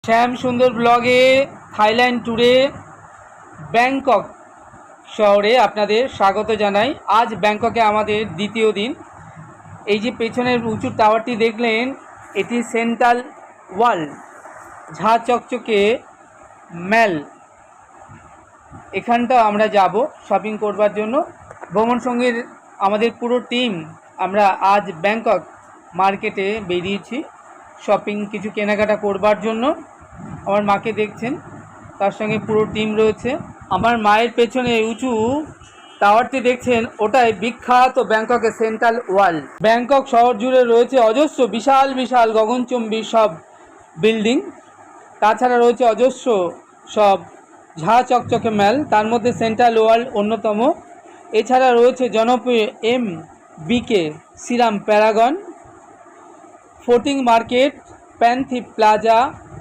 শ্যাম সুন্দর ব্লগে থাইল্যান্ড ট্যুরে ব্যাংকক শহরে আপনাদের স্বাগত জানাই। আজ ব্যাংককে আমাদের দ্বিতীয় দিন। এই যে পেছনের উঁচু টাওয়ারটি দেখলেন, এটি সেন্ট্রাল ওয়ার্ল্ড ঝাঁ চকচকে ম্যাল। এখানটা আমরা যাব শপিং করবার জন্য। ভ্রমণ সঙ্গীর আমাদের পুরো টিম আমরা আজ ব্যাংকক মার্কেটে বেরিয়েছি শপিং কিছু কেনাকাটা করবার জন্য। আমার মাকে দেখছেন, তার সঙ্গে পুরো টিম রয়েছে। আমার মায়ের পেছনে উঁচু টাওয়ারটি দেখছেন, ওটাই বিখ্যাত ব্যাংককের সেন্ট্রাল ওয়ার্ল্ড। ব্যাংকক শহর জুড়ে রয়েছে অজস্র বিশাল বিশাল গগনচুম্বী সব বিল্ডিং, তাছাড়া রয়েছে অজস্র সব ঝাঁ চকচকে ম্যাল, তার মধ্যে সেন্ট্রাল ওয়ার্ল্ড অন্যতম। এছাড়া রয়েছে জনপ্রিয় MBK Siam Paragon, floating market, Pantip plaza,